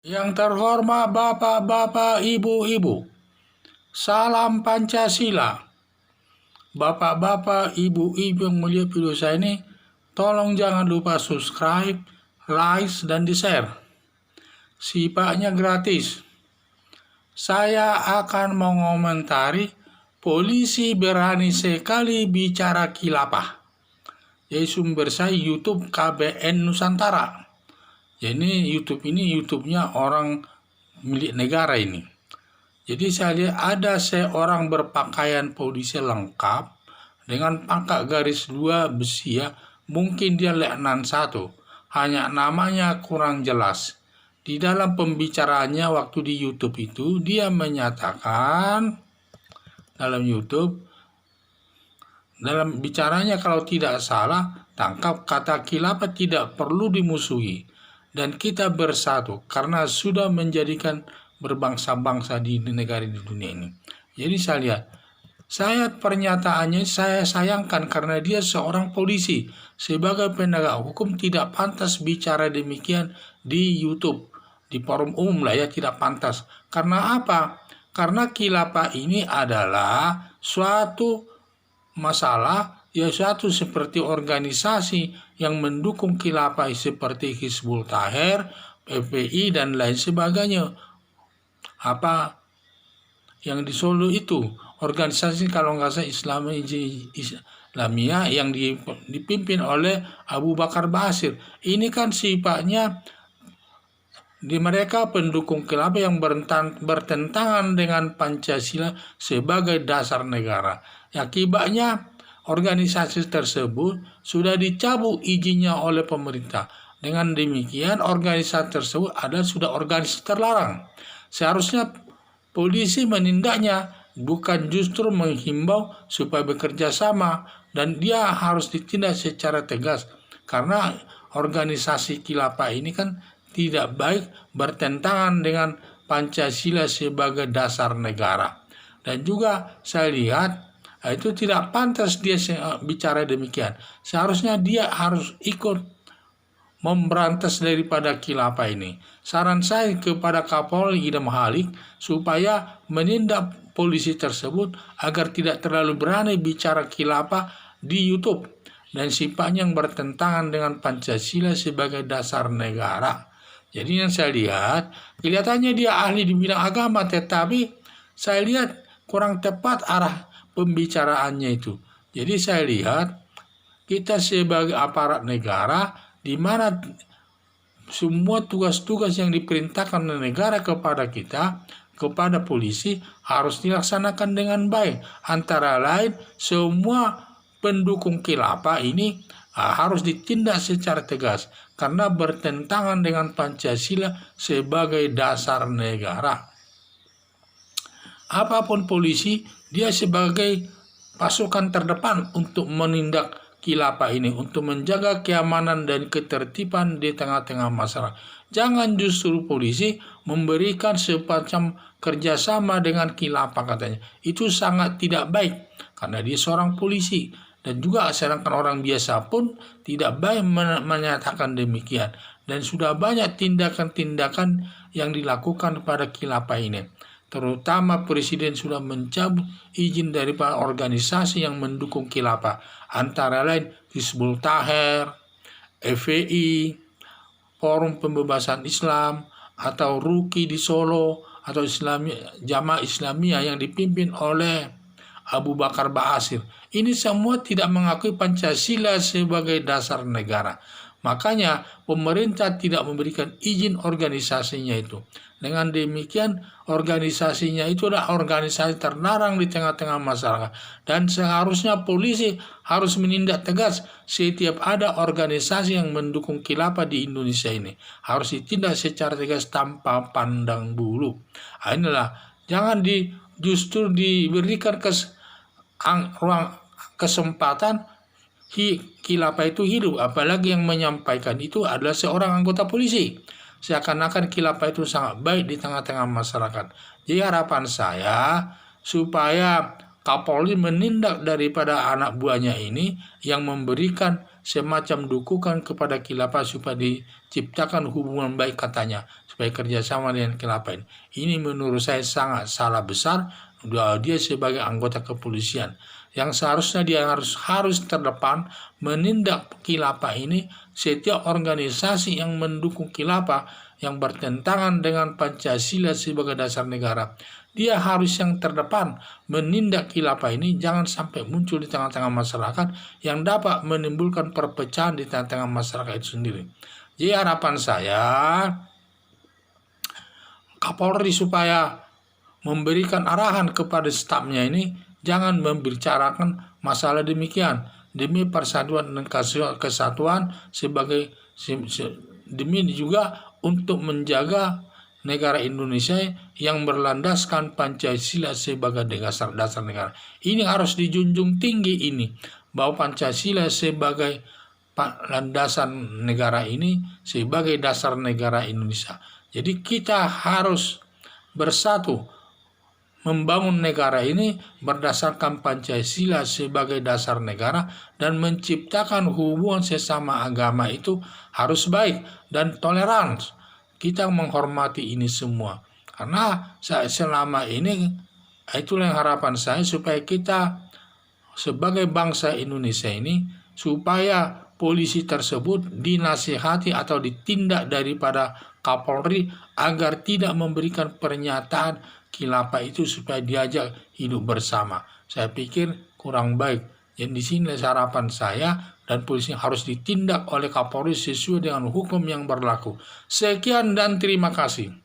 Yang terhormat Bapak-bapak, Ibu-ibu, salam Pancasila. Bapak-bapak, Ibu-ibu yang melihat video saya ini, tolong jangan lupa subscribe, like, dan di-share. Sifatnya gratis. Saya akan mengomentari polisi berani sekali bicara khilafah. Jadi sumber saya YouTube KBN Nusantara. Jadi YouTube-nya orang milik negara ini. Jadi saya lihat ada seorang berpakaian polisi lengkap dengan pangkat garis 2 besi ya. Mungkin dia letnan 1. Hanya namanya kurang jelas. Di dalam pembicaraannya waktu di YouTube itu dia menyatakan dalam bicaranya kalau tidak salah tangkap kata khilafah tidak perlu dimusuhi. Dan kita bersatu karena sudah menjadikan berbangsa-bangsa di negara di dunia ini. Jadi saya pernyataannya saya sayangkan karena dia seorang polisi. Sebagai penegak hukum tidak pantas bicara demikian di YouTube. Di forum umum lah ya, tidak pantas. Karena apa? Karena khilafah ini adalah suatu masalah ya, satu seperti organisasi yang mendukung khilafah seperti Hizbut Tahrir, PPI dan lain sebagainya. Apa yang di Solo itu organisasi kalau nggak salah Islamiyah yang dipimpin oleh Abu Bakar Basir. Ini kan sifatnya di mereka pendukung khilafah yang bertentangan dengan Pancasila sebagai dasar negara. Akibatnya organisasi tersebut sudah dicabut izinnya oleh pemerintah. Dengan demikian organisasi tersebut sudah organisasi terlarang. Seharusnya polisi menindaknya, bukan justru menghimbau supaya bekerja sama, dan dia harus ditindak secara tegas karena organisasi khilafah ini kan tidak baik, bertentangan dengan Pancasila sebagai dasar negara. Dan juga saya lihat itu tidak pantas dia bicara demikian. Seharusnya dia harus ikut memberantas daripada khilafah ini. Saran saya kepada Kapolri Idam Halik supaya menindak polisi tersebut agar tidak terlalu berani bicara khilafah di YouTube dan sifatnya yang bertentangan dengan Pancasila sebagai dasar negara. Jadi yang saya lihat, kelihatannya dia ahli di bidang agama, tetapi saya lihat kurang tepat arah pembicaraannya itu. Jadi saya lihat kita sebagai aparat negara di mana semua tugas-tugas yang diperintahkan oleh negara kepada kita, kepada polisi harus dilaksanakan dengan baik. Antara lain semua pendukung khilafah ini harus ditindak secara tegas karena bertentangan dengan Pancasila sebagai dasar negara. Apapun polisi, dia sebagai pasukan terdepan untuk menindak khilafah ini, untuk menjaga keamanan dan ketertiban di tengah-tengah masyarakat. Jangan justru polisi memberikan semacam kerjasama dengan khilafah katanya. Itu sangat tidak baik karena dia seorang polisi. Dan juga sedangkan orang biasa pun tidak baik menyatakan demikian. Dan sudah banyak tindakan-tindakan yang dilakukan pada khilafah ini. Terutama Presiden sudah mencabut izin daripada organisasi yang mendukung khilafah. Antara lain Hizbut Tahrir, FPI, Forum Pembebasan Islam, atau RUKI di Solo, atau Jamaah Islamiyah yang dipimpin oleh Abu Bakar Basir. Ini semua tidak mengakui Pancasila sebagai dasar negara. Makanya pemerintah tidak memberikan izin organisasinya itu. Dengan demikian organisasinya itu adalah organisasi terlarang di tengah-tengah masyarakat. Dan seharusnya polisi harus menindak tegas setiap ada organisasi yang mendukung khilafah di Indonesia ini. Harus ditindak secara tegas tanpa pandang bulu. Inilah, jangan justru diberikan ruang kesempatan khilafah itu hidup, apalagi yang menyampaikan itu adalah seorang anggota polisi. Seakan-akan khilafah itu sangat baik di tengah-tengah masyarakat. Jadi harapan saya supaya Kapolri menindak daripada anak buahnya ini yang memberikan semacam dukungan kepada khilafah supaya diciptakan hubungan baik katanya. supaya kerjasama dengan khilafah ini. Ini menurut saya sangat salah besar. Dia sebagai anggota kepolisian yang seharusnya dia harus terdepan menindak khilafah ini. Setiap organisasi yang mendukung khilafah yang bertentangan dengan Pancasila sebagai dasar negara, dia harus yang terdepan menindak khilafah ini, jangan sampai muncul di tengah-tengah masyarakat yang dapat menimbulkan perpecahan di tengah-tengah masyarakat itu sendiri. Jadi harapan saya Kapolri supaya memberikan arahan kepada stafnya ini, jangan membicarakan masalah demikian demi persatuan dan kesatuan demi juga untuk menjaga negara Indonesia yang berlandaskan Pancasila sebagai dasar negara. Ini harus dijunjung tinggi ini, bahwa Pancasila sebagai landasan negara ini, sebagai dasar negara Indonesia. Jadi kita harus bersatu membangun negara ini berdasarkan Pancasila sebagai dasar negara, dan menciptakan hubungan sesama agama itu harus baik dan toleran. Kita menghormati ini semua, karena selama ini itulah yang harapan saya, supaya kita sebagai bangsa Indonesia ini, supaya polisi tersebut dinasihati atau ditindak daripada Kapolri agar tidak memberikan pernyataan khilafah itu supaya diajak hidup bersama. Saya pikir kurang baik. Jadi di sini harapan saya, dan polisi harus ditindak oleh Kapolri sesuai dengan hukum yang berlaku. Sekian dan terima kasih.